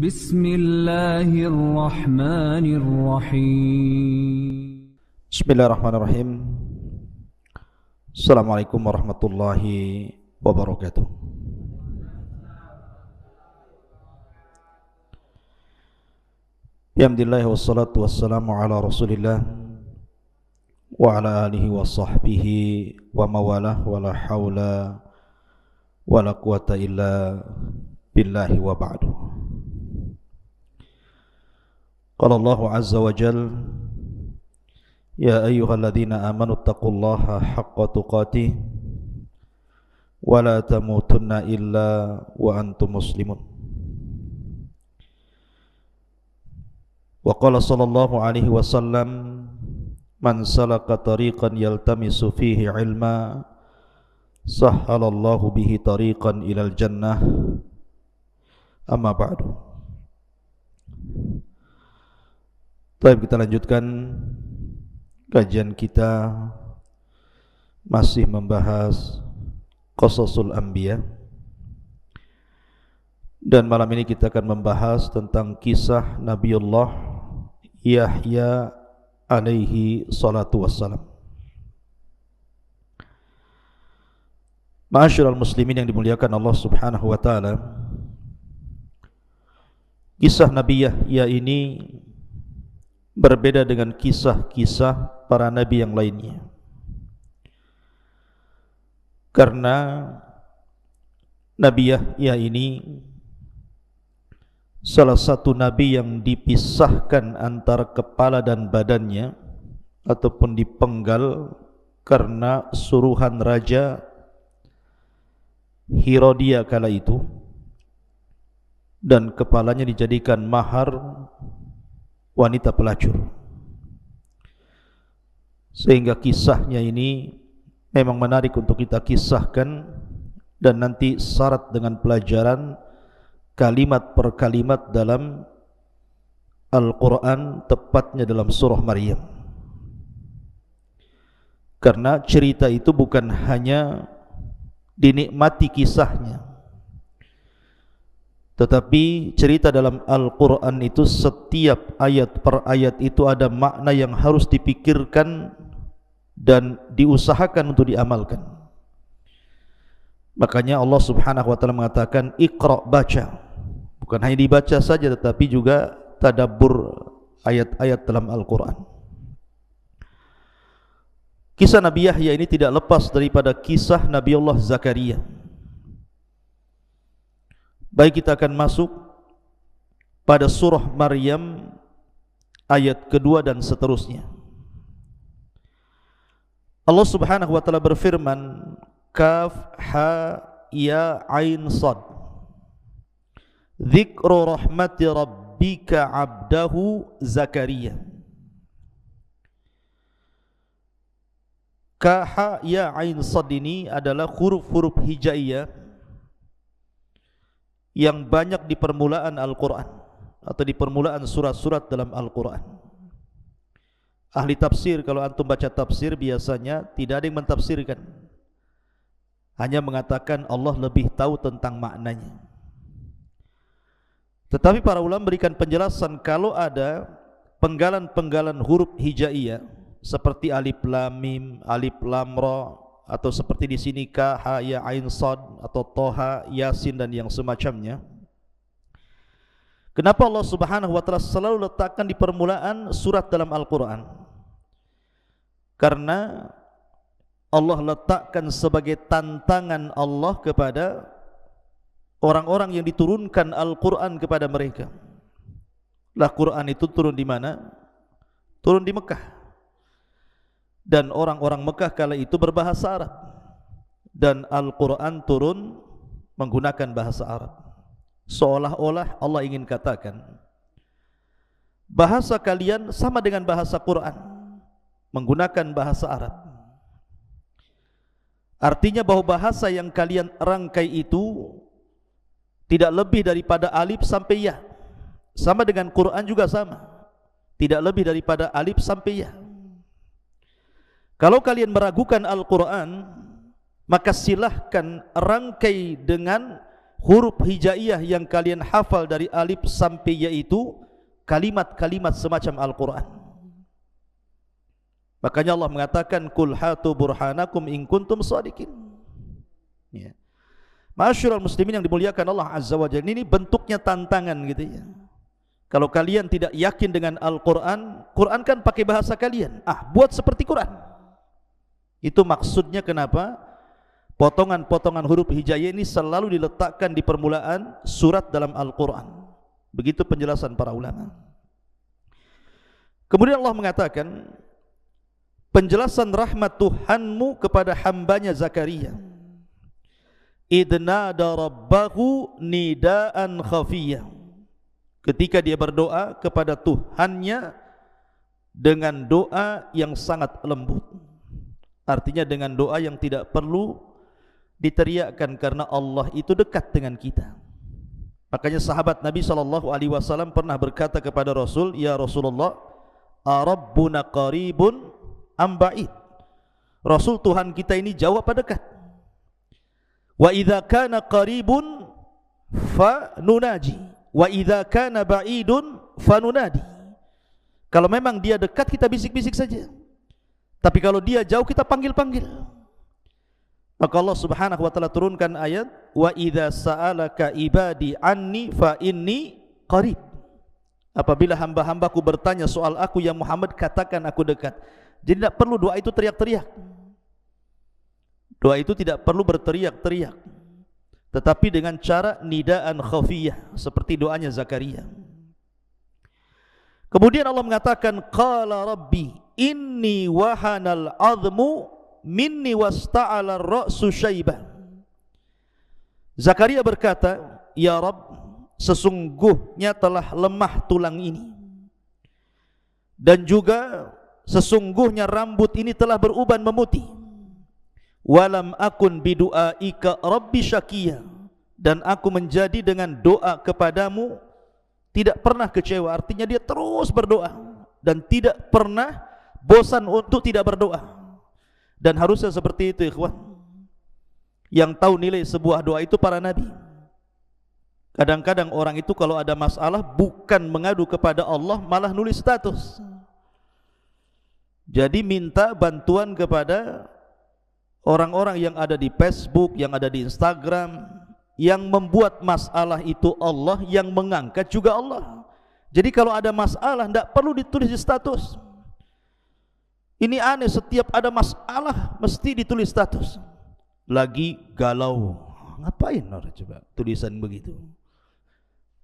Bismillahirrahmanirrahim. Bismillahirrahmanirrahim. Assalamualaikum warahmatullahi wabarakatuh. Alhamdulillah wassalatu wassalamu ala Rasulillah wa ala alihi wa sahbihi wa mawalah wa la hawla wa la quwata illa billahi wa ba'du. Qala Allahu azza wa jalla ya ayyuhalladzina amanu taqullaha haqqa tuqatih wa la tamutunna illa wa antum muslimun. Wa qala sallallahu alaihi wasallam man salaka tariqan yaltamisu fihi ilma sahhalallahu bihi tariqan ilal jannah. Amma ba'du. Baik, kita lanjutkan kajian kita masih membahas Qasasul Anbiya, dan malam ini kita akan membahas tentang kisah Nabiullah Yahya alaihi salatu wassalam. Ma'asyiral muslimin yang dimuliakan Allah subhanahu wa ta'ala, kisah Nabi Yahya ini berbeda dengan kisah-kisah para nabi yang lainnya, karena Nabi Yahya ini salah satu nabi yang dipisahkan antara kepala dan badannya ataupun dipenggal karena suruhan Raja Herodia kala itu, dan kepalanya dijadikan mahar wanita pelacur. Sehingga kisahnya ini memang menarik untuk kita kisahkan, dan nanti syarat dengan pelajaran kalimat per kalimat dalam Al-Quran, tepatnya dalam surah Maryam. Karena cerita itu bukan hanya dinikmati kisahnya, tetapi cerita dalam Al-Quran itu setiap ayat per ayat itu ada makna yang harus dipikirkan dan diusahakan untuk diamalkan. Makanya Allah subhanahu wa ta'ala mengatakan Iqra, baca. Bukan hanya dibaca saja, tetapi juga tadabbur ayat-ayat dalam Al-Quran. Kisah Nabi Yahya ini tidak lepas daripada kisah Nabiullah Zakaria. Baik, kita akan masuk pada surah Maryam ayat kedua dan seterusnya. Allah subhanahu wa ta'ala berfirman, Kaf ha ya ain sad, Dzikru rahmati rabbika abdahu Zakaria. Ka ha ya ain sad ini adalah huruf-huruf hijaiyah yang banyak di permulaan Al-Quran atau di permulaan surat-surat dalam Al-Quran. Ahli tafsir, kalau antum baca tafsir, biasanya tidak ada yang mentafsirkan, hanya mengatakan Allah lebih tahu tentang maknanya. Tetapi para ulama berikan penjelasan, kalau ada penggalan-penggalan huruf hijaiyah seperti alif lam mim, alif lam ra, atau seperti di sini ka ha ya ain sad atau toha yasin dan yang semacamnya. Kenapa Allah subhanahu wa ta'ala selalu letakkan di permulaan surat dalam Al-Quran? Karena Allah letakkan sebagai tantangan Allah kepada orang-orang yang diturunkan Al-Quran kepada mereka. Lah, Quran itu turun di mana? Turun di Mekah. Dan orang-orang Mekah kala itu berbahasa Arab, dan Al-Quran turun menggunakan bahasa Arab. Seolah-olah Allah ingin katakan, bahasa kalian sama dengan bahasa Quran, menggunakan bahasa Arab. Artinya bahwa bahasa yang kalian rangkai itu tidak lebih daripada alif sampai ya. Sama dengan Quran juga sama, tidak lebih daripada alif sampai ya. Kalau kalian meragukan Al-Quran, maka silahkan rangkai dengan huruf hijaiyah yang kalian hafal dari alif sampai ya itu kalimat-kalimat semacam Al-Quran. Makanya Allah mengatakan kul hatu burhanakum in kuntum shadiqin. Ya. Ma'asyiral muslimin yang dimuliakan Allah Azza wa Jalla, ini bentuknya tantangan gitu ya. Kalau kalian tidak yakin dengan Al-Quran, Quran kan pakai bahasa kalian, buat seperti Quran. Itu maksudnya kenapa potongan-potongan huruf hijaiyah ini selalu diletakkan di permulaan surat dalam Al-Quran. Begitu penjelasan para ulama. Kemudian Allah mengatakan penjelasan rahmat Tuhanmu kepada hambanya Zakaria. Idnada rabbahu nidaan khafiyah. Ketika dia berdoa kepada Tuhannya dengan doa yang sangat lembut. Artinya dengan doa yang tidak perlu diteriakkan karena Allah itu dekat dengan kita. Makanya sahabat Nabi SAW pernah berkata kepada Rasul, ya Rasulullah, Arabbuna qaribun am ba'id? Rasul, Tuhan kita ini jauh apa dekat? Wa idza kana qaribun fa nunaji wa idza kana ba'idun fa nunadi. Kalau memang dia dekat kita bisik-bisik saja, tapi kalau dia jauh kita panggil-panggil. Maka Allah Subhanahu wa taala turunkan ayat wa idza sa'alaka ibadi anni fa inni qarib. Apabila hamba-hambaku bertanya soal aku ya Muhammad, katakan aku dekat. Jadi tidak perlu doa itu teriak-teriak. Doa itu tidak perlu berteriak-teriak, tetapi dengan cara nidaan khafiyah seperti doanya Zakaria. Kemudian Allah mengatakan qala rabbi inni wahanal azmu minni wasta'ala ar-ra'su syaibah. Zakaria berkata, ya Rabb, sesungguhnya telah lemah tulang ini, dan juga sesungguhnya rambut ini telah beruban memutih. Walam akun bidu'aika rabbi syakiya, dan aku menjadi dengan doa kepadamu tidak pernah kecewa. Artinya dia terus berdoa dan tidak pernah bosan untuk tidak berdoa. Dan harusnya seperti itu ikhwan. Yang tahu nilai sebuah doa itu para nabi. Kadang-kadang orang itu kalau ada masalah bukan mengadu kepada Allah, malah nulis status. Jadi minta bantuan kepada orang-orang yang ada di Facebook, yang ada di Instagram. Yang membuat masalah itu Allah, yang mengangkat juga Allah. Jadi kalau ada masalah tidak perlu ditulis di status. Ini aneh, setiap ada masalah mesti ditulis status. Lagi galau, ngapain orang coba tulisan begitu?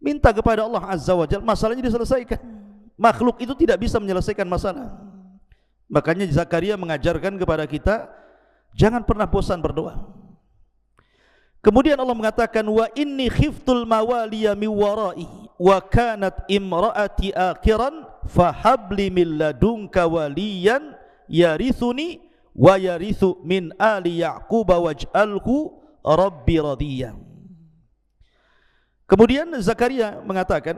Minta kepada Allah Azza wa Jalla, masalahnya diselesaikan. Makhluk itu tidak bisa menyelesaikan masalah. Makanya Zakaria mengajarkan kepada kita, jangan pernah bosan berdoa. Kemudian Allah mengatakan wa inni khiftul mawaliya min wara'i wa kanat imraati akhiran fahabli min ladunka waliyan yarithuni wa yarithu min ali ya'qub waj'alhu rabbi radiyya. Kemudian Zakaria mengatakan,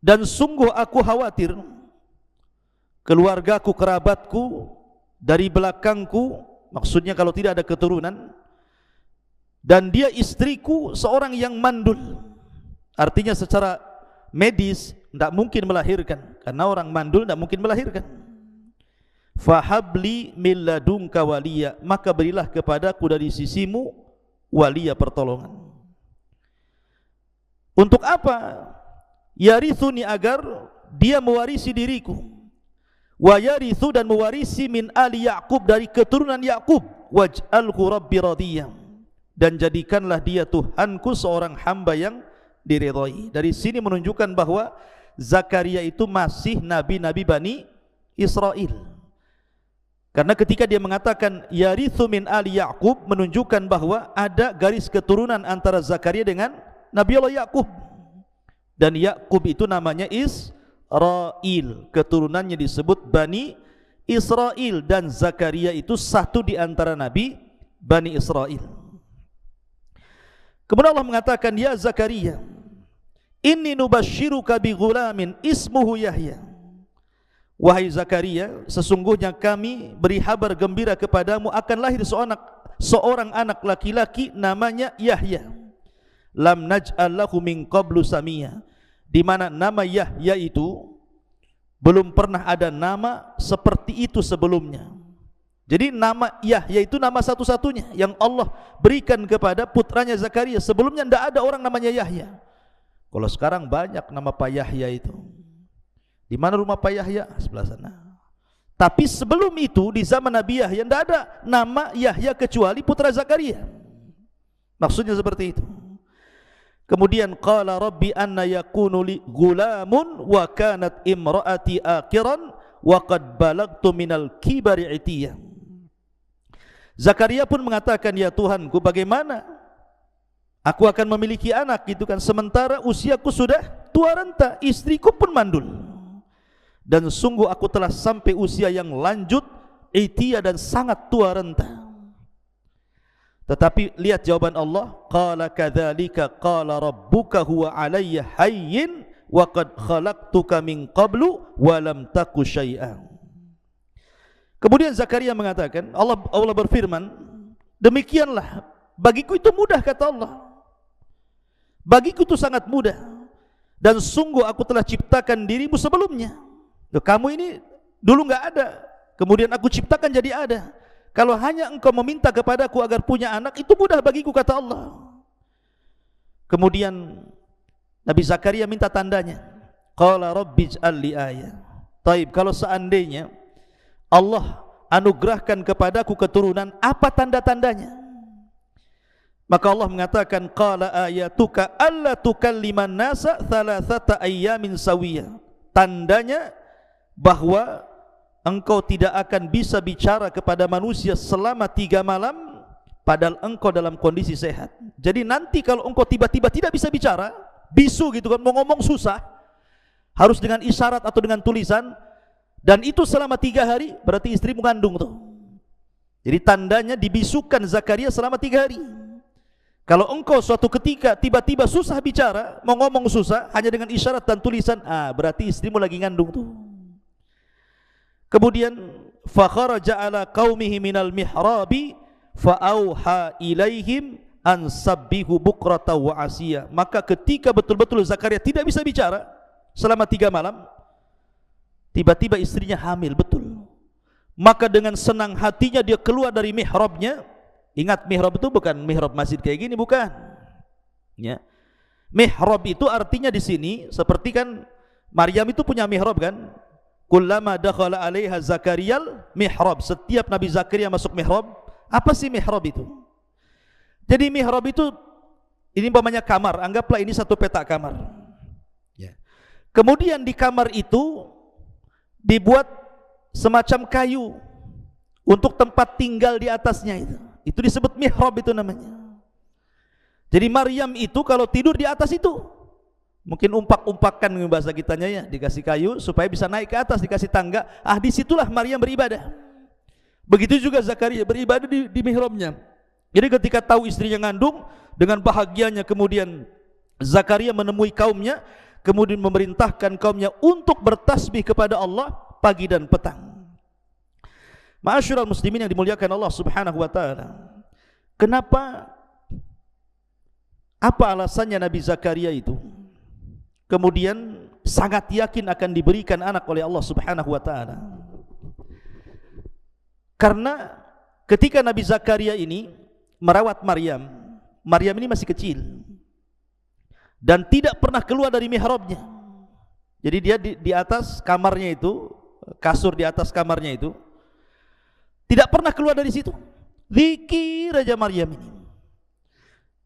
dan sungguh aku khawatir keluargaku, kerabatku dari belakangku, maksudnya kalau tidak ada keturunan, dan dia istriku seorang yang mandul. Artinya secara medis tidak mungkin melahirkan, karena orang mandul tidak mungkin melahirkan. Fahabli min ladunka waliya, maka berilah kepadaku dari sisimu waliya, pertolongan. Untuk apa? Yarithuni, agar dia mewarisi diriku. Wa yarithu, dan mewarisi min ali Ya'qub, dari keturunan Ya'qub. Waj'alhu rabbi radiyya, dan jadikanlah dia Tuhanku seorang hamba yang diridhai. Dari sini menunjukkan bahwa Zakaria itu masih nabi-nabi Bani Israel. Karena ketika dia mengatakan yarithu min ali Ya'qub, menunjukkan bahwa ada garis keturunan antara Zakaria dengan Nabi Allah Ya'qub. Dan Ya'qub itu namanya Israel, keturunannya disebut Bani Israel, dan Zakaria itu satu di antara nabi Bani Israel. Kemudian Allah mengatakan, ya Zakaria, inni nubashiruka bi ghulamin ismuhu Yahya. Wahai Zakaria, sesungguhnya kami beri kabar gembira kepadamu akan lahir seorang anak laki-laki namanya Yahya. lam naj'al lahu min qablu samia, di mana nama Yahya itu belum pernah ada nama seperti itu sebelumnya. Jadi nama Yahya itu nama satu-satunya yang Allah berikan kepada putranya Zakaria. Sebelumnya tidak ada orang namanya Yahya. Kalau sekarang banyak nama Pak Yahya itu. Di mana rumah Pak Yahya? Sebelah sana. Tapi sebelum itu di zaman Nabi Yahya tidak ada nama Yahya kecuali putra Zakaria. Maksudnya seperti itu. Kemudian qala rabbi anna yakunu li gulamun wa kanat imraati akiran wa qad balagtu minal kibari itiya. Zakaria pun mengatakan, ya Tuhanku, bagaimana aku akan memiliki anak gitu kan, sementara usiaku sudah tua renta, istriku pun mandul. Dan sungguh aku telah sampai usia yang lanjut, itiya, dan sangat tua renta. Tetapi lihat jawaban Allah, qala kadzalika qala rabbuka huwa alayya hayyin wa qad khalaqtuka min qablu wa lam taku syai'an. Kemudian Zakaria mengatakan, Allah berfirman, demikianlah bagiku itu mudah, kata Allah. Bagiku itu sangat mudah, dan sungguh aku telah ciptakan dirimu sebelumnya. Loh, kamu ini dulu enggak ada, kemudian aku ciptakan jadi ada. Kalau hanya engkau meminta kepadaku agar punya anak, itu mudah bagiku, kata Allah. Kemudian Nabi Zakaria minta tandanya. Qala rabbij'al li ayah. Taib, kalau seandainya Allah anugerahkan kepadaku keturunan, apa tanda-tandanya? Maka Allah mengatakan, qala ayatuka alla tukalliman nasa thalathata ayyamin sawiya. Tandanya bahwa engkau tidak akan bisa bicara kepada manusia selama 3 malam padahal engkau dalam kondisi sehat. Jadi nanti kalau engkau tiba-tiba tidak bisa bicara, bisu gitu kan, mau ngomong susah, harus dengan isyarat atau dengan tulisan, dan itu selama 3 hari, berarti istri mengandung tuh. Jadi tandanya dibisukan Zakaria selama 3 hari. Kalau engkau suatu ketika tiba-tiba susah bicara, mau ngomong susah, hanya dengan isyarat dan tulisan, berarti istrimu lagi ngandung tuh. Kemudian fa kharaja ala qaumihi minal mihrabi fa auha ilaihim an sabbihu bukrata wa asiya. Maka ketika betul-betul Zakaria tidak bisa bicara selama 3 malam, tiba-tiba istrinya hamil, betul. Maka dengan senang hatinya dia keluar dari mihrabnya. Ingat, mihrab itu bukan mihrab masjid kayak gini, bukan. Ya. Mihrab itu artinya di sini seperti kan Maryam itu punya mihrab kan? Kullama dakhala 'alaiha Zakariyal mihrab. Setiap Nabi Zakaria masuk mihrab, apa sih mihrab itu? Jadi mihrab itu ini umpamanya kamar, anggaplah ini satu petak kamar. Ya. Kemudian di kamar itu dibuat semacam kayu untuk tempat tinggal di atasnya itu. Itu disebut mihrab itu namanya. Jadi Maryam itu kalau tidur di atas itu, mungkin umpak-umpakan bahasa kitanya ya, dikasih kayu supaya bisa naik ke atas, dikasih tangga. Disitulah Maryam beribadah. Begitu juga Zakaria beribadah di mihrabnya. Jadi ketika tahu istrinya ngandung, dengan bahagianya kemudian Zakaria menemui kaumnya, kemudian memerintahkan kaumnya untuk bertasbih kepada Allah pagi dan petang. Ma'asyiral muslimin yang dimuliakan Allah Subhanahu wa taala. Kenapa? Apa alasannya Nabi Zakaria itu kemudian sangat yakin akan diberikan anak oleh Allah Subhanahu wa taala? Karena ketika Nabi Zakaria ini merawat Maryam, Maryam ini masih kecil dan tidak pernah keluar dari mihrabnya. Jadi dia di atas kamarnya itu, kasur di atas kamarnya itu, tidak pernah keluar dari situ. Zikir aja Maryam ini.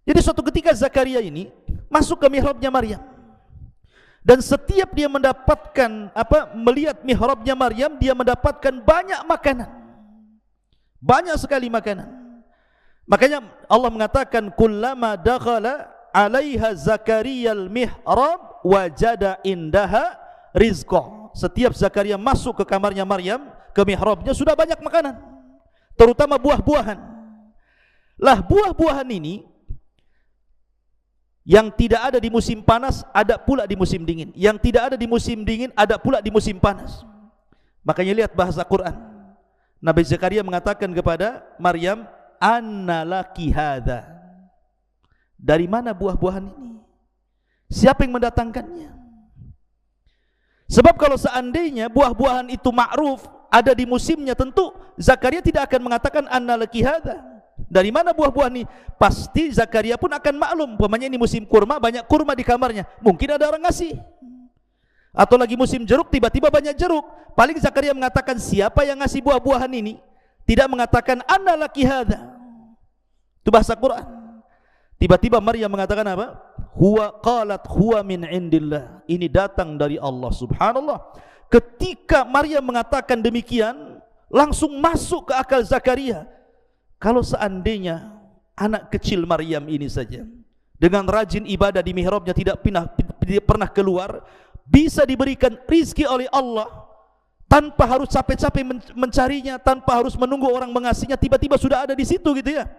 Jadi suatu ketika Zakaria ini masuk ke mihrabnya Maryam, dan setiap dia mendapatkan melihat mihrabnya Maryam, dia mendapatkan banyak makanan, banyak sekali makanan. Makanya Allah mengatakan, kullama dakhala 'alaiha Zakariyal mihrab wajada indaha rizqa. Setiap Zakaria masuk ke kamarnya Maryam, ke mihrabnya, sudah banyak makanan, terutama buah-buahan. Lah buah-buahan ini yang tidak ada di musim panas, ada pula di musim dingin. Yang tidak ada di musim dingin, ada pula di musim panas. Makanya lihat bahasa Quran. Nabi Zakaria mengatakan kepada Maryam, anna laki hadza. Dari mana buah-buahan ini? Siapa yang mendatangkannya? Sebab kalau seandainya buah-buahan itu ma'ruf, ada di musimnya, tentu Zakaria tidak akan mengatakan anna laki hadza. Dari mana buah-buah ini? Pasti Zakaria pun akan maklum. Umpamanya ini musim kurma, banyak kurma di kamarnya. Mungkin ada orang ngasih. Atau lagi musim jeruk, tiba-tiba banyak jeruk. Paling Zakaria mengatakan siapa yang ngasih buah-buahan ini. Tidak mengatakan anna laki hadza. Itu bahasa Quran. Tiba-tiba Maryam mengatakan apa? Huwa min indillah. Ini datang dari Allah. Subhanallah. Ketika Maryam mengatakan demikian, langsung masuk ke akal Zakaria. Kalau seandainya anak kecil Maryam ini saja dengan rajin ibadah di mihrabnya, tidak pernah keluar, bisa diberikan rizki oleh Allah tanpa harus capek-capek mencarinya, tanpa harus menunggu orang mengasihnya, tiba-tiba sudah ada di situ gitu ya.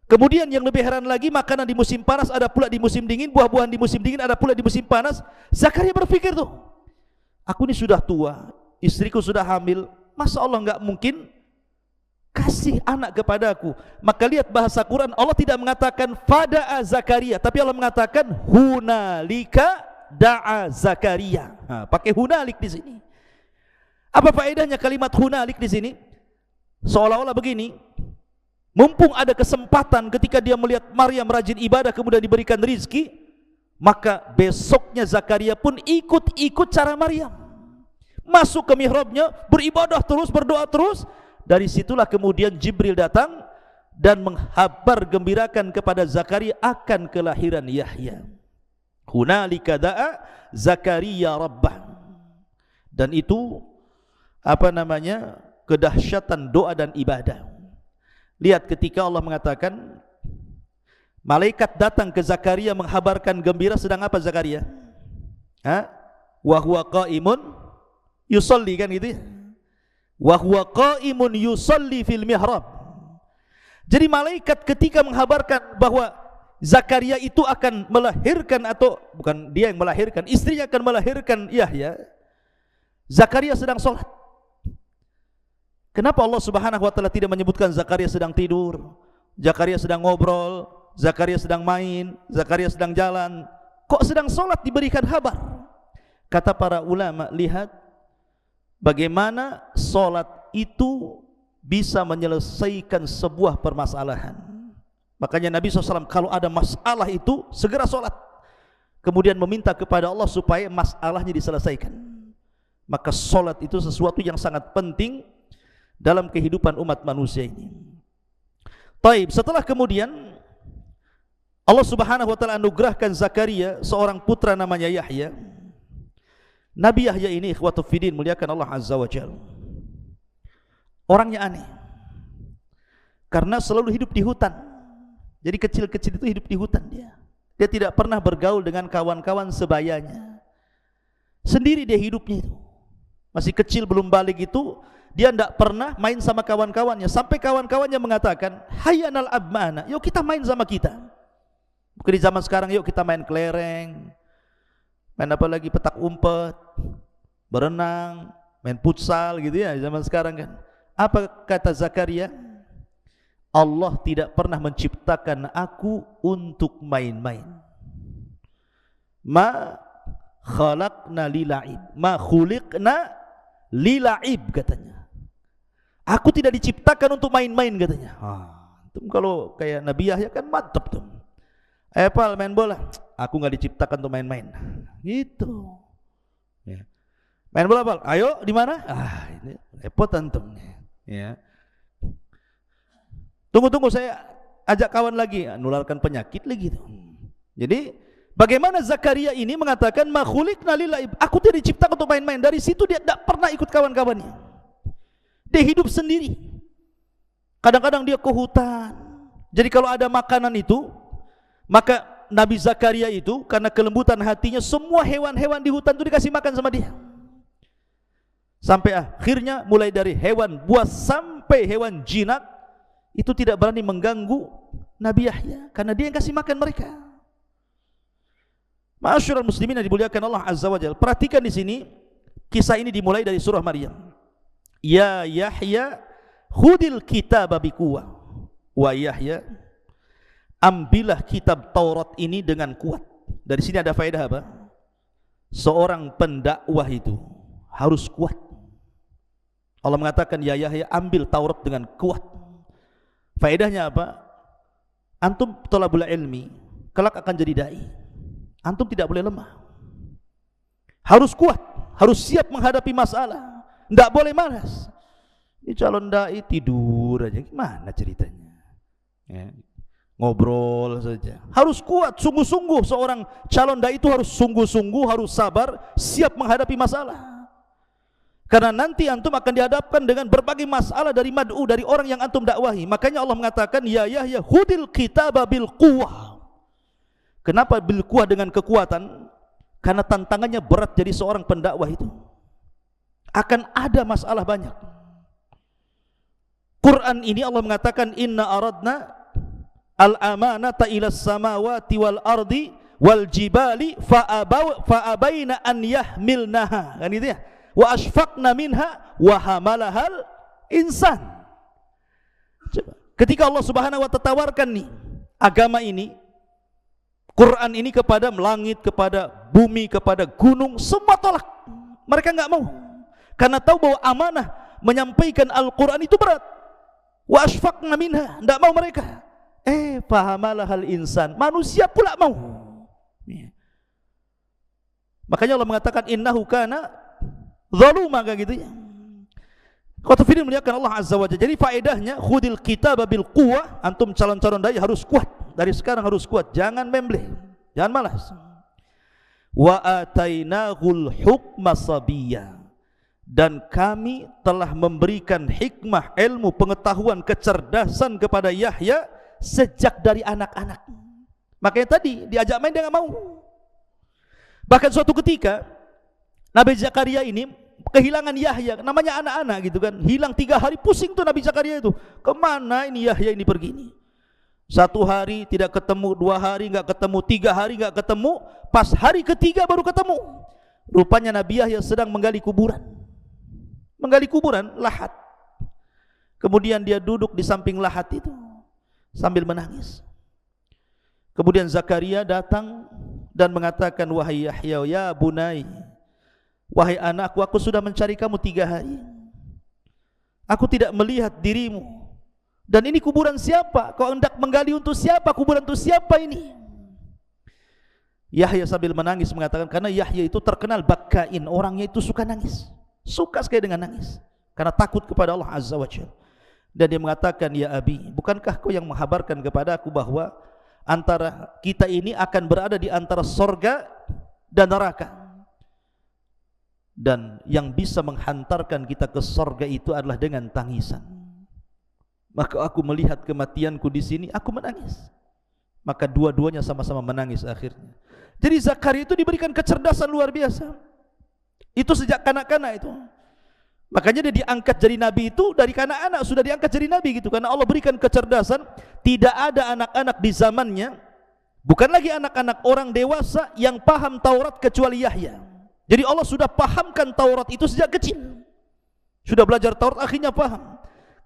Kemudian yang lebih heran lagi, makanan di musim panas ada pula di musim dingin, buah-buahan di musim dingin ada pula di musim panas. Zakaria berpikir tuh, aku ini sudah tua, istriku sudah hamil, masa Allah enggak mungkin kasih anak kepadaku? Maka lihat bahasa Quran, Allah tidak mengatakan fada'a Zakaria, tapi Allah mengatakan hunalika da'a Zakaria. Pakai hunalik di sini. Apa faedahnya kalimat hunalik di sini? Seolah-olah begini, mumpung ada kesempatan ketika dia melihat Maryam rajin ibadah kemudian diberikan rizki, maka besoknya Zakaria pun ikut cara Maryam, masuk ke mihrabnya, beribadah terus, berdoa terus. Dari situlah kemudian Jibril datang dan menghabar gembirakan kepada Zakaria akan kelahiran Yahya. Hunalika da'a Zakaria rabbah. Dan itu kedahsyatan doa dan ibadah. Lihat ketika Allah mengatakan malaikat datang ke Zakaria menghabarkan gembira, sedang apa Zakaria? Wa huwa qaimun yusalli, kan gitu ya. Wa huwa qaimun yusalli fil mihrab. Jadi malaikat ketika menghabarkan bahwa Zakaria itu akan melahirkan, atau bukan dia yang melahirkan, istrinya akan melahirkan Yahya, Zakaria sedang sholat. Kenapa Allah Subhanahu wa taala tidak menyebutkan Zakaria sedang tidur, Zakaria sedang ngobrol, Zakaria sedang main, Zakaria sedang jalan? Kok sedang sholat diberikan kabar? Kata para ulama, lihat bagaimana sholat itu bisa menyelesaikan sebuah permasalahan. Makanya Nabi SAW kalau ada masalah itu segera sholat, kemudian meminta kepada Allah supaya masalahnya diselesaikan. Maka sholat itu sesuatu yang sangat penting dalam kehidupan umat manusia ini. Taib, setelah kemudian Allah Subhanahu wa taala anugerahkan Zakaria seorang putra namanya Yahya. Nabi Yahya ini ikhwatu fiddin, muliakan Allah Azza wa Jalla, orangnya aneh karena selalu hidup di hutan. Jadi kecil-kecil itu hidup di hutan dia tidak pernah bergaul dengan kawan-kawan sebayanya. Sendiri dia hidupnya itu. Masih kecil belum balik itu dia tidak pernah main sama kawan-kawannya, sampai kawan-kawannya mengatakan, hayyanal abmana, yuk kita main sama kita. Bukan di zaman sekarang, yuk kita main kelereng, main apa lagi, petak umpet, berenang, main futsal gitu ya, zaman sekarang kan. Apa kata Zakaria? Allah tidak pernah menciptakan aku untuk main-main. Ma khalaqna lila'ib, ma khuliqna lila'ib, katanya. Aku tidak diciptakan untuk main-main, katanya. Kalau kayak Nabi Yahya kan mantap tuh. Pal main bola, aku nggak diciptakan untuk main-main. Gitu. Ya. Main bola Pal, ayo di mana? Ini repot antum. Ya. Tunggu saya ajak kawan lagi, nularkan penyakit lagi tuh. Jadi bagaimana Zakaria ini mengatakan ma khuliqna lila'ib, aku tidak diciptakan untuk main-main. Dari situ dia tidak pernah ikut kawan-kawannya. Dia hidup sendiri. Kadang-kadang dia ke hutan. Jadi kalau ada makanan itu, maka Nabi Zakaria itu karena kelembutan hatinya, semua hewan-hewan di hutan itu dikasih makan sama dia. Sampai akhirnya mulai dari hewan buas sampai hewan jinak itu tidak berani mengganggu Nabi Yahya karena dia yang kasih makan mereka. Ma'asyiral muslimin yang dimuliakan Allah Azza wa Jalla, perhatikan di sini kisah ini dimulai dari surah Maryam. Ya Yahya khudil kitaba biquwwah, wa Yahya, ambillah kitab Taurat ini dengan kuat. Dari sini ada faedah apa? Seorang pendakwah itu harus kuat. Allah mengatakan, ya Yahya, ambil Taurat dengan kuat. Faedahnya apa? Antum thalabul ilmi, kelak akan jadi dai. Antum tidak boleh lemah. Harus kuat, harus siap menghadapi masalah. Tidak boleh malas. Ini calon dai tidur aja, gimana ceritanya? Ya, ngobrol saja. Harus kuat, sungguh-sungguh. Seorang calon dai itu harus sungguh-sungguh, harus sabar, siap menghadapi masalah. Karena nanti antum akan dihadapkan dengan berbagai masalah dari mad'u, dari orang yang antum dakwahi. Makanya Allah mengatakan, ya Yahya, hudil kitaba bil quwwah. Kenapa bil quwwah, dengan kekuatan? Karena tantangannya berat jadi seorang pendakwah itu. Akan ada masalah banyak. Quran ini Allah mengatakan, inna aradna al-amanata ilas samawati wal ardi wal jibali fa'abaina an yahmilnaha. Kan itu ya? Wa asfaqna minha wa hamalahal insan. Ketika Allah Subhanahu wa ta'ala tawarkan nih agama ini, Quran ini kepada langit, kepada bumi, kepada gunung, semua tolak. Mereka enggak mau. Karena tahu bahwa amanah menyampaikan Al-Quran itu berat. Wa asfaqna minha, enggak mau mereka. Fahamalahal insan, manusia pula mau. Makanya Allah mengatakan, innahu kana zaluma, kayak gitu ya. Qatu fiddin muliakan Allah Azza wa Jalla. Jadi faedahnya, khudil kitaba bil quwwah, antum calon-calon dai harus kuat. Dari sekarang harus kuat, jangan membleh, jangan malas. Wa atainahul hukma sabiyya, dan kami telah memberikan hikmah, ilmu, pengetahuan, kecerdasan kepada Yahya sejak dari anak-anak. Makanya tadi diajak main dia enggak mau. Bahkan suatu ketika Nabi Zakaria ini kehilangan Yahya, namanya anak-anak gitu kan, hilang 3 hari, pusing tuh Nabi Zakaria itu, kemana ini Yahya ini pergi ini. 1 hari tidak ketemu, 2 hari enggak ketemu, 3 hari enggak ketemu, pas hari ketiga baru ketemu. Rupanya Nabi Yahya sedang menggali kuburan. Menggali kuburan, lahat. Kemudian dia duduk di samping lahat itu sambil menangis. Kemudian Zakaria datang dan mengatakan, wahai Yahya, ya bunai, wahai anakku, aku sudah mencari kamu 3 hari. Aku tidak melihat dirimu. Dan ini kuburan siapa? Kau hendak menggali untuk siapa? Kuburan untuk siapa ini? Yahya sambil menangis mengatakan, karena Yahya itu terkenal bakain, orangnya itu suka nangis. Suka sekali dengan nangis. Karena takut kepada Allah Azza wa Jalla. Dan dia mengatakan, ya Abi, bukankah kau yang menghabarkan kepada aku bahwa antara kita ini akan berada di antara sorga dan neraka? Dan yang bisa menghantarkan kita ke sorga itu adalah dengan tangisan. Maka aku melihat kematianku di sini, aku menangis. Maka dua-duanya sama-sama menangis akhirnya. Jadi Zakaria itu diberikan kecerdasan luar biasa. Itu sejak kanak-kanak itu. Makanya dia diangkat jadi nabi itu dari kanak-kanak sudah diangkat jadi nabi gitu. Karena Allah berikan kecerdasan. Tidak ada anak-anak di zamannya, bukan lagi anak-anak, orang dewasa yang paham Taurat kecuali Yahya. Jadi Allah sudah pahamkan Taurat itu sejak kecil. Sudah belajar Taurat akhirnya paham.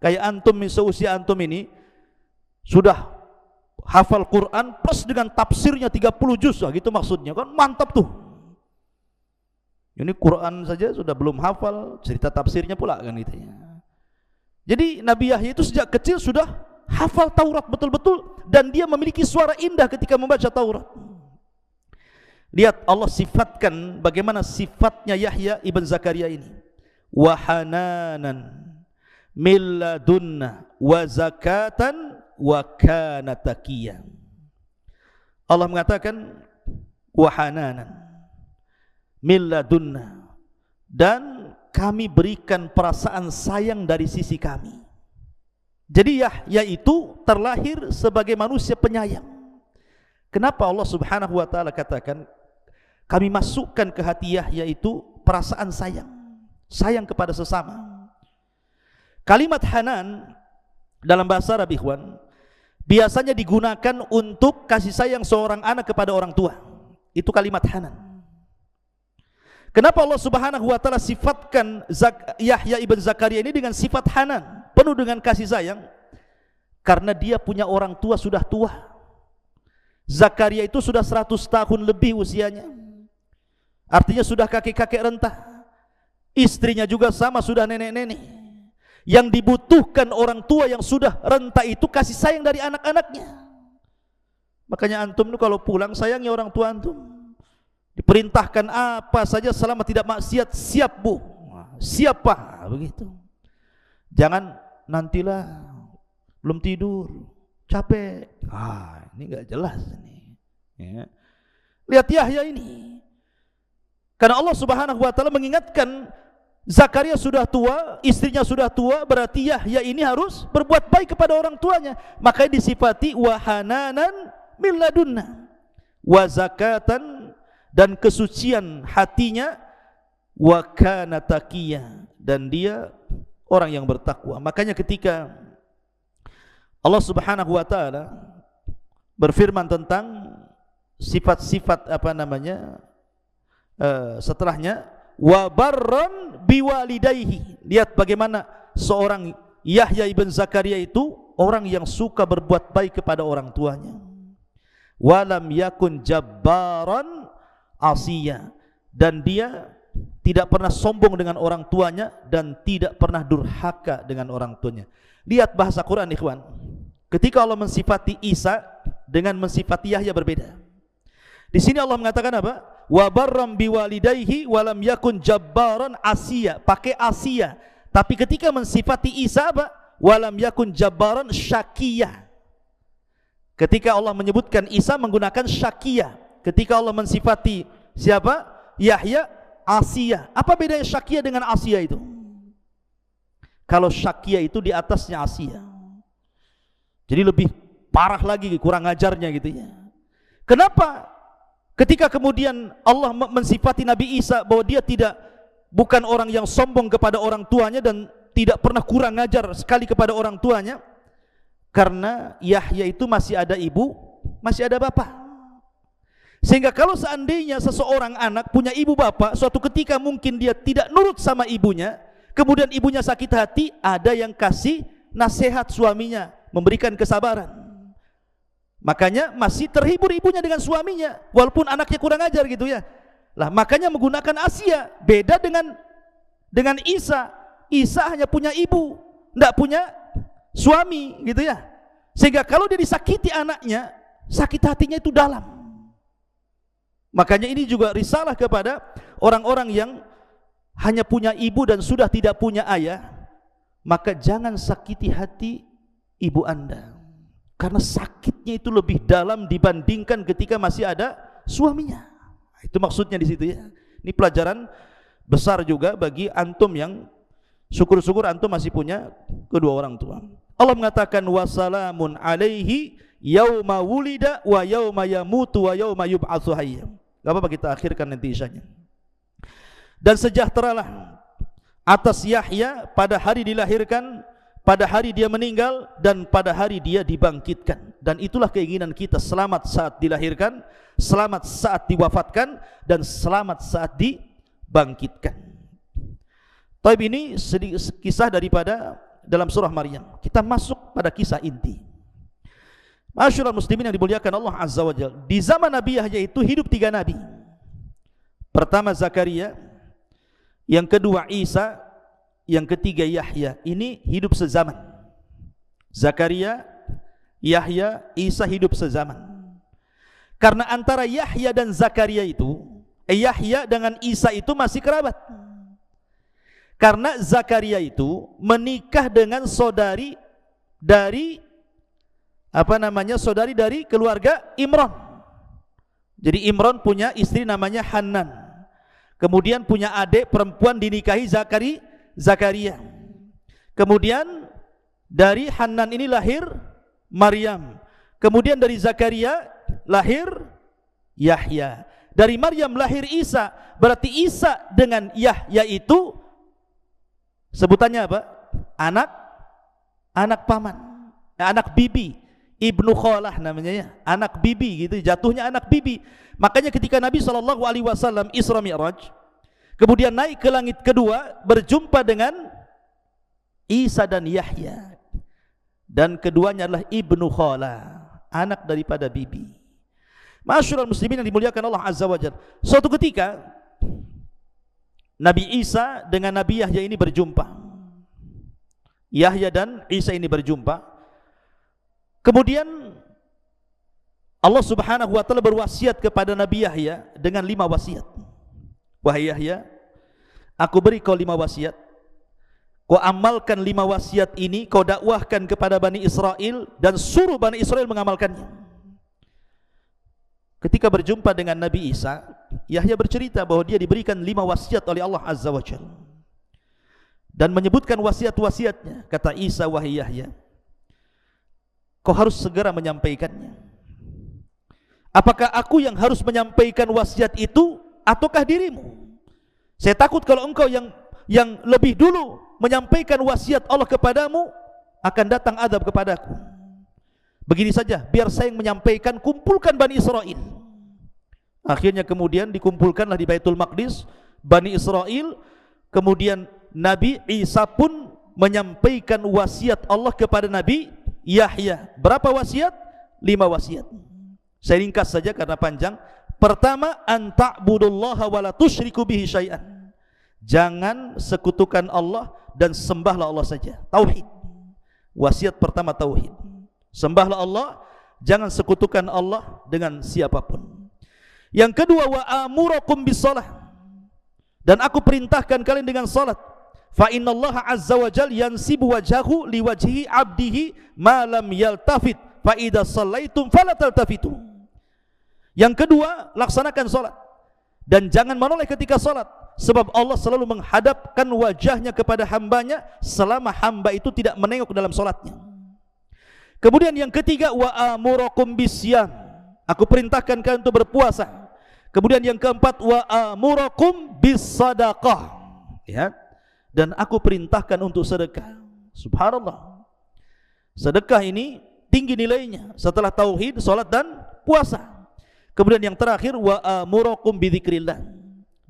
Kayak antum, seusia antum ini sudah hafal Quran plus dengan tafsirnya 30 juz, gitu maksudnya kan, mantap tuh. Ini Quran saja sudah belum hafal, cerita tafsirnya pula kan gitu ya. Jadi Nabi Yahya itu sejak kecil sudah hafal Taurat betul-betul, dan dia memiliki suara indah ketika membaca Taurat. Lihat Allah sifatkan bagaimana sifatnya Yahya ibn Zakaria ini. Wa hananan min ladunna wa zakatan wa kana taqiyan. Allah mengatakan wa hananan min ladunna, dan kami berikan perasaan sayang dari sisi kami. Jadi Yahya itu terlahir sebagai manusia penyayang. Kenapa Allah Subhanahu wa taala katakan kami masukkan ke hati Yahya itu perasaan sayang, sayang kepada sesama. Kalimat hanan dalam bahasa Arab, ikhwan, biasanya digunakan untuk kasih sayang seorang anak kepada orang tua. Itu kalimat hanan. Kenapa Allah Subhanahu wa taala sifatkan Yahya ibn Zakaria ini dengan sifat hanan, penuh dengan kasih sayang? Karena dia punya orang tua sudah tua. Zakaria itu sudah 100 tahun lebih usianya. Artinya sudah kakek-kakek renta. Istrinya juga sama, sudah nenek-nenek. Yang dibutuhkan orang tua yang sudah renta itu kasih sayang dari anak-anaknya. Makanya antum itu kalau pulang sayangi orang tua antum. Diperintahkan apa saja selama tidak maksiat, siap bu, siap pak, begitu. Jangan nantilah, belum tidur, capek. Ini enggak jelas ini. Ya. Lihat Yahya ini. Karena Allah Subhanahu wa taala mengingatkan Zakaria sudah tua, istrinya sudah tua, berarti Yahya ini harus berbuat baik kepada orang tuanya. Makanya disifati wa hananan min ladunna wa zakatan, dan kesucian hatinya, wa kana taqiyya, dan dia orang yang bertakwa. Makanya ketika Allah Subhanahu wa taala berfirman tentang sifat-sifat setelahnya, wa barran biwalidayhi, lihat bagaimana seorang Yahya ibn Zakaria itu orang yang suka berbuat baik kepada orang tuanya. Walam yakun jabbaran asiya, dan dia tidak pernah sombong dengan orang tuanya dan tidak pernah durhaka dengan orang tuanya. Lihat bahasa Quran ikhwan. Ketika Allah mensifati Isa dengan mensifati Yahya berbeda. Di sini Allah mengatakan apa? Wa barram biwalidayhi wa lam yakun jabbaran asiya, pakai asiya. Tapi ketika mensifati Isa apa? Wa lam yakun jabbaran syakiyah. Ketika Allah menyebutkan Isa menggunakan syakiyah. Ketika Allah mensifati siapa? Yahya, asiya. Apa bedanya syakiyah dengan asiya itu? Kalau syakiyah itu di atasnya asiya. Jadi lebih parah lagi, kurang ajarnya gitu ya. Kenapa? Ketika kemudian Allah mensifati Nabi Isa bahwa dia bukan orang yang sombong kepada orang tuanya dan tidak pernah kurang ajar sekali kepada orang tuanya, karena Yahya itu masih ada ibu, masih ada bapak. Sehingga kalau seandainya seseorang anak punya ibu bapak, suatu ketika mungkin dia tidak nurut sama ibunya, kemudian ibunya sakit hati, ada yang kasih nasihat suaminya, memberikan kesabaran. Makanya masih terhibur ibunya dengan suaminya, walaupun anaknya kurang ajar gitu ya. Lah makanya menggunakan Asia, beda dengan Isa. Isa hanya punya ibu, tidak punya suami gitu ya. Sehingga kalau dia disakiti anaknya, sakit hatinya itu dalam. Makanya ini juga risalah kepada orang-orang yang hanya punya ibu dan sudah tidak punya ayah. Maka jangan sakiti hati ibu anda, karena sakitnya itu lebih dalam dibandingkan ketika masih ada suaminya. Itu maksudnya di situ ya. Ini pelajaran besar juga bagi antum yang syukur-syukur antum masih punya kedua orang tua. Allah mengatakan wassalamun alaihi yauma wulida wa yauma yamutu wa yauma yub'atsu hayya. Enggak apa-apa kita akhirkan nanti isyanya. Dan sejahteralah atas Yahya pada hari dilahirkan, pada hari dia meninggal, dan pada hari dia dibangkitkan. Dan itulah keinginan kita, selamat saat dilahirkan, selamat saat diwafatkan, dan selamat saat dibangkitkan. Taib ini kisah daripada dalam surah Maryam. Kita masuk pada kisah inti. Masyaallah muslimin yang dimuliakan Allah Azza wa Jalla. Di zaman Nabi Yahya itu hidup 3 nabi. Pertama Zakaria, yang kedua Isa, yang ketiga Yahya. Ini hidup sezaman. Zakaria, Yahya, Isa hidup sezaman. Karena antara Yahya dan Zakaria itu, Yahya dengan Isa itu masih kerabat. Karena Zakaria itu menikah dengan saudari dari saudari dari keluarga Imran. Jadi Imran punya istri namanya Hanan. Kemudian punya adik perempuan dinikahi Zakaria. Kemudian dari Hanan ini lahir Maryam. Kemudian dari Zakaria lahir Yahya. Dari Maryam lahir Isa. Berarti Isa dengan Yahya itu sebutannya apa? Anak paman, anak bibi, ibnu kholah namanya ya, anak bibi gitu, jatuhnya anak bibi. Makanya ketika Nabi SAW Isra Mi'raj, kemudian naik ke langit kedua, berjumpa dengan Isa dan Yahya, dan keduanya adalah ibnu kholah, anak daripada bibi. Ma'asyiral muslimin yang dimuliakan Allah Azza wa Jalla, suatu ketika Nabi Isa dengan Nabi Yahya ini berjumpa. Yahya dan Isa ini berjumpa. Kemudian Allah Subhanahu wa taala berwasiat kepada Nabi Yahya dengan 5 wasiat. Wahai Yahya, aku beri kau 5 wasiat. Kau amalkan 5 wasiat ini, kau dakwahkan kepada Bani Israel dan suruh Bani Israel mengamalkannya. Ketika berjumpa dengan Nabi Isa, Yahya bercerita bahwa dia diberikan 5 wasiat oleh Allah Azza wa Jalla. Dan menyebutkan wasiat-wasiatnya. Kata Isa, wahai Yahya, kau harus segera menyampaikannya. Apakah aku yang harus menyampaikan wasiat itu ataukah dirimu? Saya takut kalau engkau yang lebih dulu menyampaikan wasiat Allah kepadamu, akan datang azab kepadaku. Begini saja, biar saya yang menyampaikan, kumpulkan Bani Israel. Akhirnya kemudian dikumpulkanlah di Baitul Maqdis Bani Israel. Kemudian Nabi Isa pun menyampaikan wasiat Allah kepada Nabi Yahya. Berapa wasiat? 5 wasiat. Saya ringkas saja karena panjang. Pertama, an ta'budullaha wa la tusyriku bihi syai'an. Jangan sekutukan Allah dan sembahlah Allah saja. Tauhid. Wasiat pertama tauhid. Sembahlah Allah, jangan sekutukan Allah dengan siapapun. Yang kedua, wa amurakum bisalah. Dan aku perintahkan kalian dengan salat. Fa innallaha azza wa jalla yansibu wajhahu liwajhi 'abdihi ma lam yaltafit. Fa idza shallaitum fala taltafitu. Yang kedua, laksanakan salat. Dan jangan menoleh ketika salat. Sebab Allah selalu menghadapkan wajahnya kepada hambanya selama hamba itu tidak menengok dalam salatnya. Kemudian yang ketiga, wa amurakum bisyam. Aku perintahkan kalian untuk berpuasa. Kemudian yang keempat, wa amurakum bisadaqah. Ya. Dan aku perintahkan untuk sedekah. Subhanallah. Sedekah ini tinggi nilainya setelah tauhid, salat dan puasa. Kemudian yang terakhir, wa amurakum bidzikrillah.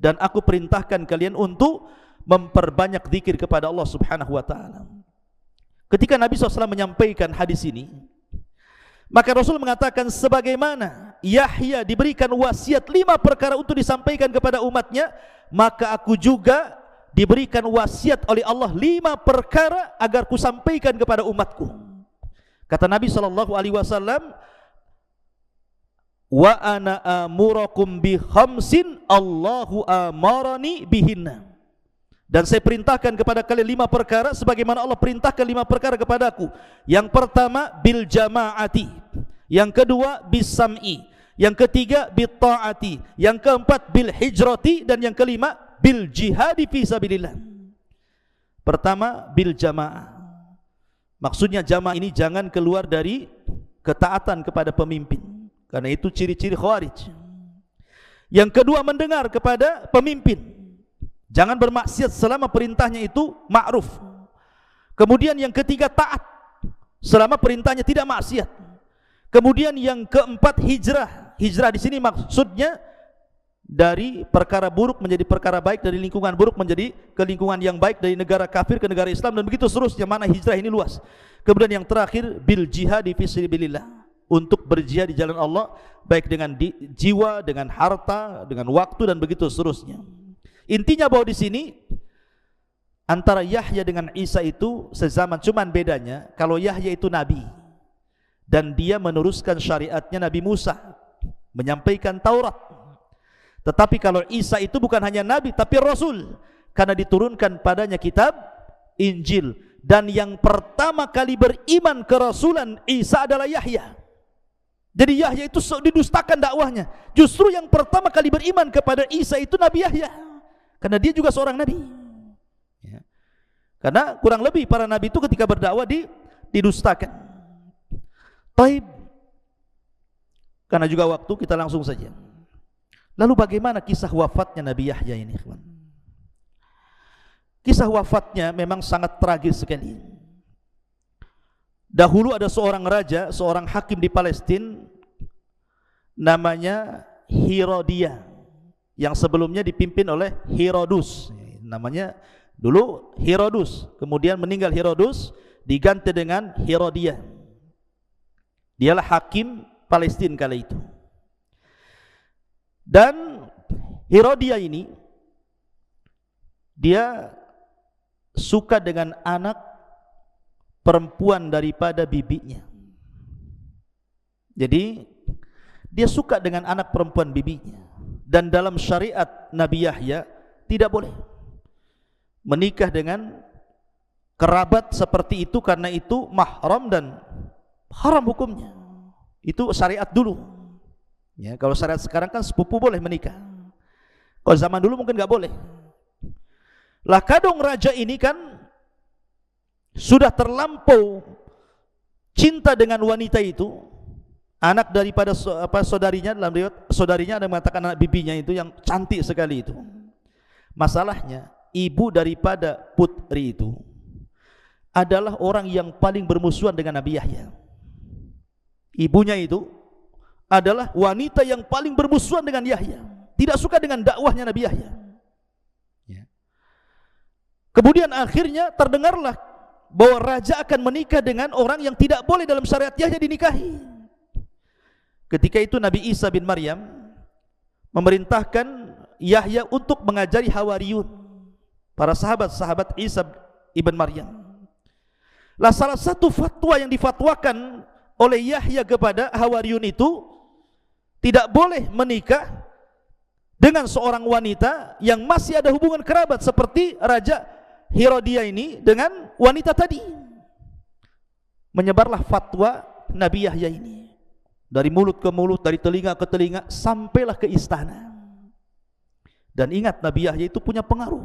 Dan aku perintahkan kalian untuk memperbanyak zikir kepada Allah Subhanahu wa taala. Ketika Nabi SAW menyampaikan hadis ini, maka Rasul mengatakan, sebagaimana Yahya diberikan wasiat 5 perkara untuk disampaikan kepada umatnya, maka aku juga diberikan wasiat oleh Allah 5 perkara agar kusampaikan kepada umatku. Kata Nabi SAW, wa ana amurakum bi khamsin Allahu amarani bihinna. Dan saya perintahkan kepada kalian 5 perkara sebagaimana Allah perintahkan 5 perkara kepadaku. Yang pertama, bil jamaati. Yang kedua, bis sam'i. Yang ketiga, bit ta'ati. Yang keempat, bil hijrati. Dan yang kelima, bil jihadi fi sabilillah. Pertama, bil jamaah. Maksudnya jamaah ini jangan keluar dari ketaatan kepada pemimpin, karena itu ciri-ciri khawarij. Yang kedua, mendengar kepada pemimpin. Jangan bermaksiat selama perintahnya itu ma'ruf. Kemudian yang ketiga, taat selama perintahnya tidak maksiat. Kemudian yang keempat, hijrah. Hijrah di sini maksudnya dari perkara buruk menjadi perkara baik, dari lingkungan buruk menjadi ke lingkungan yang baik, dari negara kafir ke negara Islam, dan begitu seterusnya. Mana hijrah ini luas. Kemudian yang terakhir, bil jihad fi sabilillah. Untuk berjihad di jalan Allah, baik dengan jiwa, dengan harta, dengan waktu, dan begitu seterusnya. Intinya bahwa di sini antara Yahya dengan Isa itu sezaman, cuman bedanya kalau Yahya itu nabi dan dia meneruskan syariatnya Nabi Musa, menyampaikan Taurat. Tetapi kalau Isa itu bukan hanya nabi tapi rasul, karena diturunkan padanya kitab Injil. Dan yang pertama kali beriman kerasulan Isa adalah Yahya. Jadi Yahya itu didustakan dakwahnya. Justru yang pertama kali beriman kepada Isa itu Nabi Yahya, karena dia juga seorang nabi. Ya. Karena kurang lebih para nabi itu ketika berdakwah didustakan. Taib. Karena juga waktu, kita langsung saja. Lalu bagaimana kisah wafatnya Nabi Yahya ini, ikhwan? Kisah wafatnya memang sangat tragis sekali. Dahulu ada seorang raja, seorang hakim di Palestina, namanya Herodia, yang sebelumnya dipimpin oleh Herodus. Namanya dulu Herodus, kemudian meninggal Herodus, diganti dengan Herodia. Dialah hakim Palestina kala itu. Dan Herodia ini dia suka dengan anak perempuan daripada bibinya. Jadi dia suka dengan anak perempuan bibinya. Dan dalam syariat Nabi Yahya tidak boleh menikah dengan kerabat seperti itu, karena itu mahram dan haram hukumnya. Itu syariat dulu. Ya, kalau syariat sekarang kan sepupu boleh menikah. Kalau zaman dulu mungkin nggak boleh. Lah kadung raja ini kan sudah terlampau cinta dengan wanita itu, anak daripada saudarinya, dalam riwayat saudarinya ada mengatakan anak bibinya itu yang cantik sekali itu. Masalahnya ibu daripada putri itu adalah orang yang paling bermusuhan dengan Nabi Yahya. Ibunya itu adalah wanita yang paling bermusuhan dengan Yahya, tidak suka dengan dakwahnya Nabi Yahya. Kemudian akhirnya terdengarlah bahwa raja akan menikah dengan orang yang tidak boleh dalam syariat Yahya dinikahi. Ketika itu Nabi Isa bin Maryam memerintahkan Yahya untuk mengajari Hawariyun, para sahabat-sahabat Isa ibn Maryam. Lah salah satu fatwa yang difatwakan oleh Yahya kepada Hawariyun itu, tidak boleh menikah dengan seorang wanita yang masih ada hubungan kerabat seperti Raja Herodia ini dengan wanita tadi. Menyebarlah fatwa Nabi Yahya ini dari mulut ke mulut, dari telinga ke telinga, sampailah ke istana. Dan ingat, Nabi Yahya itu punya pengaruh.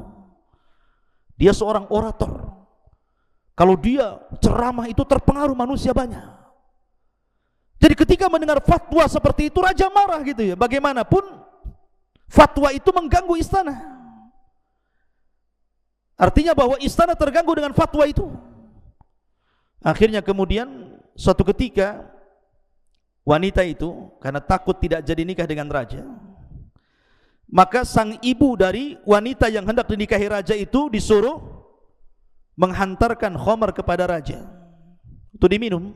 Dia seorang orator. Kalau dia ceramah itu terpengaruh manusia banyak. Jadi ketika mendengar fatwa seperti itu, raja marah gitu ya. Bagaimanapun fatwa itu mengganggu istana. Artinya bahwa istana terganggu dengan fatwa itu. Akhirnya kemudian suatu ketika wanita itu karena takut tidak jadi nikah dengan raja, maka sang ibu dari wanita yang hendak dinikahi raja itu disuruh menghantarkan khamar kepada raja untuk diminum.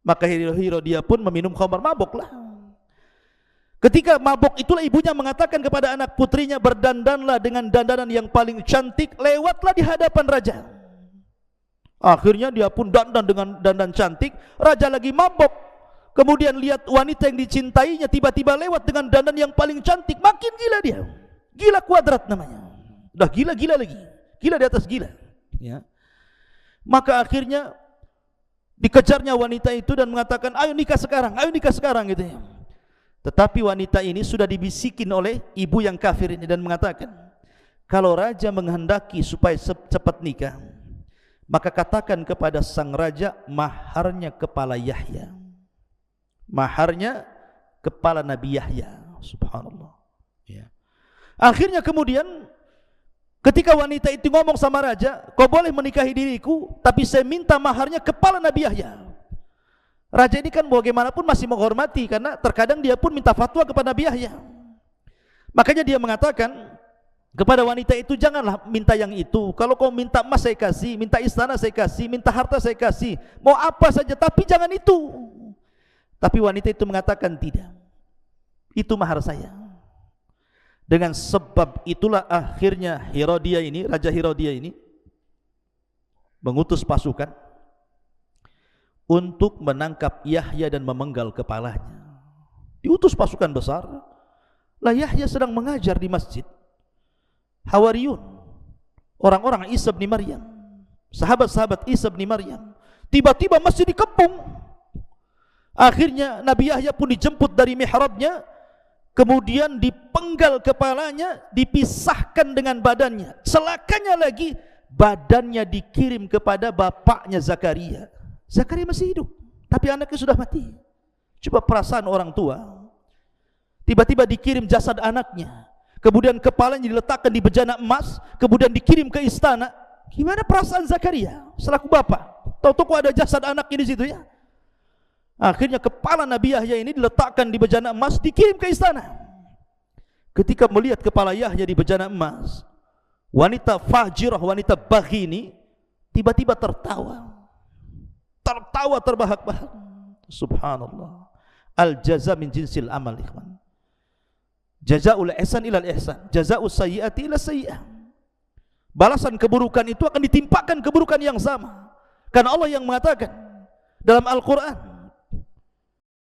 Maka Herodia pun meminum khamar, mabuklah. Ketika mabuk itulah ibunya mengatakan kepada anak putrinya, berdandanlah dengan dandanan yang paling cantik, lewatlah di hadapan raja. Akhirnya dia pun dandan dengan dandan cantik. Raja lagi mabuk, kemudian lihat wanita yang dicintainya tiba-tiba lewat dengan dandan yang paling cantik, makin gila dia. Gila kuadrat namanya. Udah gila-gila lagi, gila di atas gila ya. Maka akhirnya dikejarnya wanita itu dan mengatakan, ayo nikah sekarang gitu ya. Tetapi wanita ini sudah dibisikin oleh ibu yang kafir ini dan mengatakan, kalau raja menghendaki supaya cepat nikah, maka katakan kepada sang raja, maharnya kepala Yahya, maharnya kepala Nabi Yahya. Subhanallah ya. Akhirnya kemudian ketika wanita itu ngomong sama raja, kau boleh menikahi diriku, tapi saya minta maharnya kepala Nabi Yahya. Raja ini kan bagaimanapun masih menghormati, karena terkadang dia pun minta fatwa kepada Nabi Yahya. Makanya dia mengatakan kepada wanita itu, janganlah minta yang itu. Kalau kau minta emas saya kasih, minta istana saya kasih, minta harta saya kasih, mau apa saja, tapi jangan itu. Tapi wanita itu mengatakan tidak, itu mahar saya. Dengan sebab itulah akhirnya Herodia ini, Raja Herodia ini mengutus pasukan untuk menangkap Yahya dan memenggal kepalanya. Diutus pasukan besar. Lah Yahya sedang mengajar di masjid. Hawariyun, orang-orang Isa bin Maryam, sahabat-sahabat Isa bin Maryam, tiba-tiba masjid dikepung. Akhirnya Nabi Yahya pun dijemput dari mihrabnya, kemudian dipenggal kepalanya, dipisahkan dengan badannya. Celakanya lagi, badannya dikirim kepada bapaknya Zakaria. Zakaria masih hidup, tapi anaknya sudah mati. Coba perasaan orang tua, tiba-tiba dikirim jasad anaknya, kemudian kepalanya diletakkan di bejana emas, kemudian dikirim ke istana. Gimana perasaan Zakaria selaku bapak? Tahu-tahu ada jasad anaknya di situ ya. Akhirnya kepala Nabi Yahya ini diletakkan di bejana emas, dikirim ke istana. Ketika melihat kepala Yahya di bejana emas, wanita fajirah, wanita baghi ini tiba-tiba tertawa terbahak-bahak. Subhanallah. Al jaza min jinsil amal, ikhwan. Jazaa'ul ihsan ilal ihsan, jazaa'us sayyi'ati ilas sayyi'ah. Balasan keburukan itu akan ditimpakan keburukan yang sama. Karena Allah yang mengatakan dalam Al-Quran,